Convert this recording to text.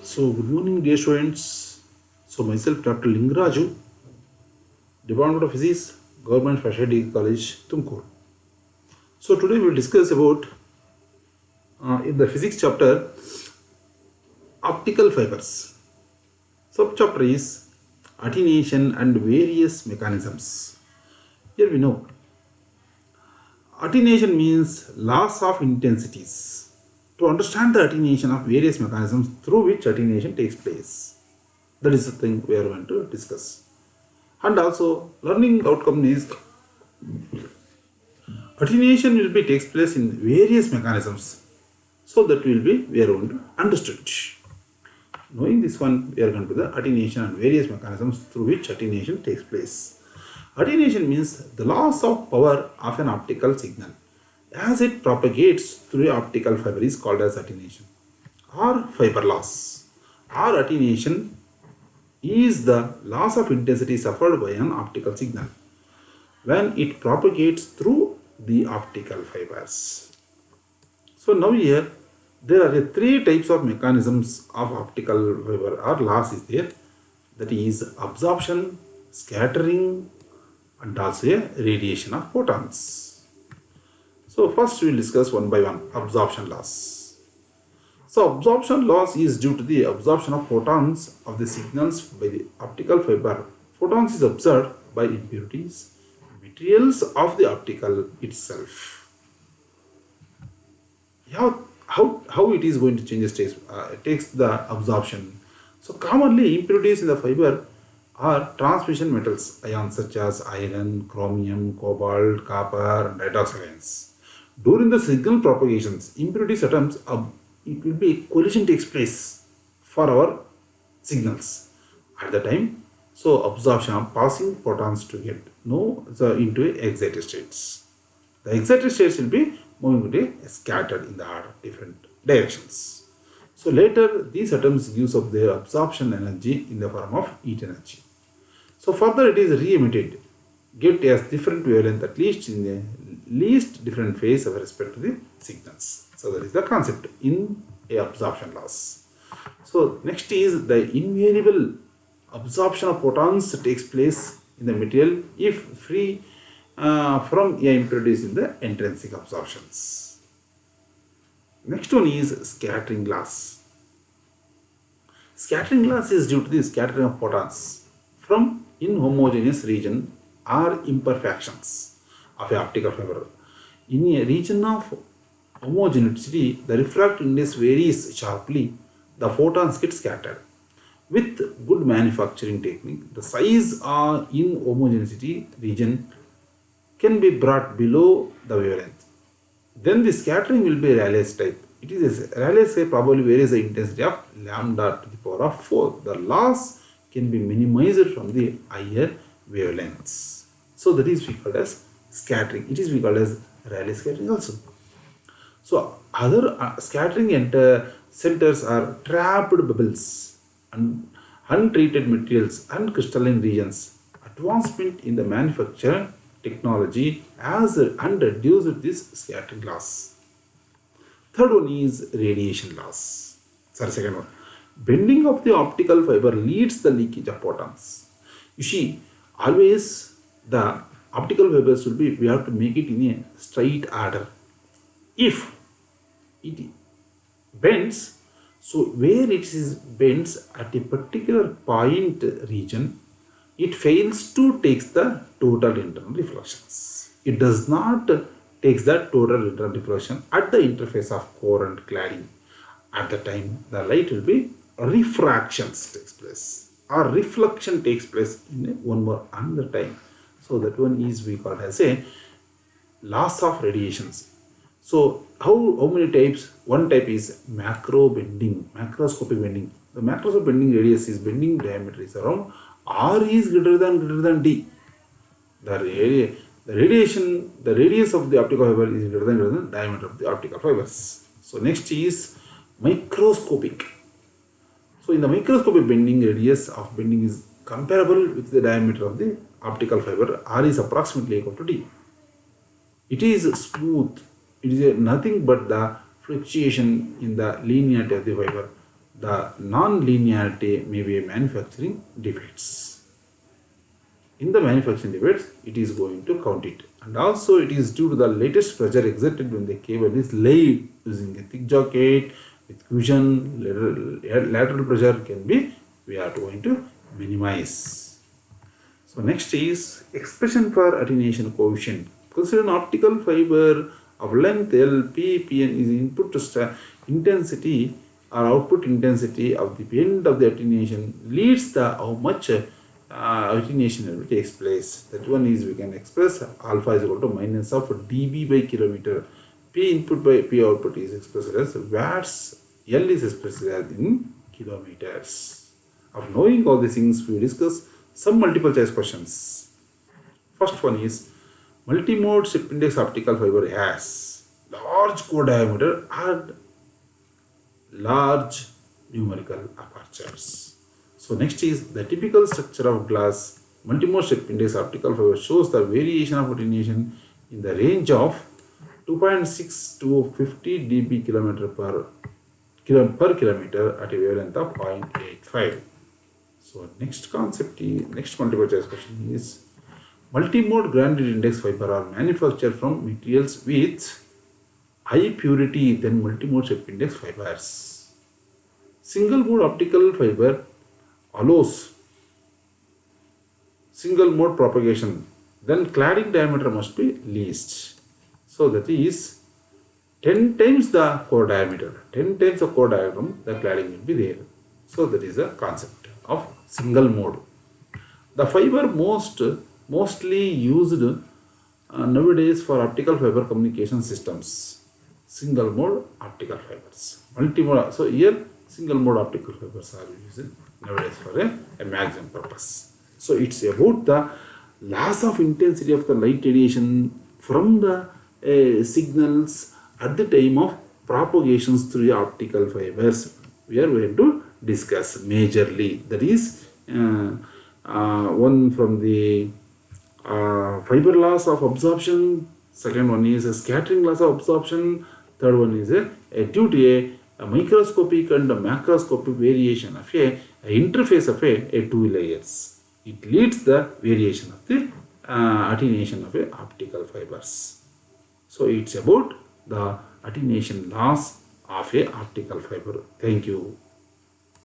So, good morning, dear students. So, myself, Dr. Lingaraju, Department of Physics, Government Specialty College, Tumkur. So, today we will discuss about in the physics chapter optical fibers. Subchapter is attenuation and various mechanisms. Here we know attenuation means loss of intensities. To understand the attenuation of various mechanisms through which attenuation takes place, that is the thing we are going to discuss. And also, learning outcome is attenuation will be takes place in various mechanisms. So that will be we are going to understood. Knowing this one, we are going to the attenuation and various mechanisms through which attenuation takes place. Attenuation means the loss of power of an optical signal as it propagates through optical fiber is called as attenuation or fiber loss. Or attenuation is the loss of intensity suffered by an optical signal when it propagates through the optical fibers. So now here there are three types of mechanisms of optical fiber or loss is there, that is absorption, scattering and also a radiation of photons. So first we will discuss one by one absorption loss. So absorption loss is due to the absorption of photons of the signals by the optical fiber. Photons is absorbed by impurities, materials of the optical itself. How it is going to change the state? It takes the absorption. So commonly impurities in the fiber are transmission metals ions such as iron, chromium, cobalt, copper and hydroxyl ions. During the signal propagations, impurities atoms, it will be collision takes place for our signals at the time. So absorption of passing photons to get into excited states. The excited states will be moving to scattered in the different directions. So later these atoms gives up their absorption energy in the form of heat energy. So further it is re-emitted, get as different wavelength at least in the least different phase with respect to the signals. So that is the concept in a absorption loss. So next is the invariable absorption of photons takes place in the material if free from impurities in the intrinsic absorptions. Next one is scattering loss. Scattering loss is due to the scattering of photons from inhomogeneous region or imperfections of an optical fiber. In a region of homogeneity, the refractive index varies sharply. The photons get scattered. With good manufacturing technique, the size in homogeneity region can be brought below the wavelength. Then the scattering will be Rayleigh's type. It is Rayleigh's type probably varies the intensity of lambda to the power of 4. The loss can be minimized from the higher wavelengths. So that is called as scattering. It is called as Rayleigh scattering also. So other scattering centers are trapped bubbles and untreated materials and crystalline regions. Advancement in the manufacture technology has reduced this scattering loss. Third one is radiation loss. Sorry, second one. Bending of the optical fiber leads the leakage of photons. You see, always the optical fibers will be, we have to make it in a straight order. If it bends, so where it is bends at a particular point region, it fails to take the total internal reflections. It does not take the total internal reflection at the interface of core and cladding. At the time, the light will be refractions takes place or reflection takes place in one more another time. So that one is we call as a loss of radiations. So how many types? One type is macro bending, macroscopic bending. The macroscopic bending radius is bending diameter is around R is greater than D. The radius of the optical fiber is greater than diameter of the optical fibers. So next is microscopic. So in the microscopic bending, radius of bending is comparable with the diameter of the optical fiber. R is approximately equal to D. It is smooth. It is nothing but the fluctuation in the linearity of the fiber. the non-linearity may be a manufacturing defects. In the manufacturing defects, it is going to count it. And also it is due to the latest pressure exerted when the cable is laid using a thick jacket with cushion, lateral pressure can be, we are going to minimize. So next is expression for attenuation coefficient. Consider an optical fiber of length L, P, Pn is input to intensity or output intensity of the end of the attenuation leads the how much attenuation takes place. That one is we can express alpha is equal to minus of dB by kilometer. P input by P output is expressed as watts. L is expressed as in kilometers. Of knowing all these things, we discuss some multiple choice questions. First one is multimode strip index optical fiber has large core diameter and large numerical apertures. So next is the typical structure of glass multimode strip index optical fiber shows the variation of attenuation in the range of 2.6 to 50 dB per kilometer at a wavelength of 0.85. So next concept is, next multiple choice question is multimode grounded index fiber are manufactured from materials with high purity than multimode strip index fibers. Single mode optical fiber allows single mode propagation, then cladding diameter must be least. So that is 10 times the core diameter, 10 times the core diagram, the cladding will be there. So that is the concept of single mode. The fiber mostly used nowadays for optical fiber communication systems. Single mode optical fibers. Multimode. So here single mode optical fibers are used nowadays for a maximum purpose. So it's about the loss of intensity of the light radiation from the signals at the time of propagations through the optical fibers. We are going to discuss majorly. That is one from the fiber loss of absorption, second one is a scattering loss of absorption, third one is due to a microscopic and a macroscopic variation of a interface of a two layers. It leads the variation of the attenuation of a optical fibers. So it's about the attenuation loss of a optical fiber. Thank you.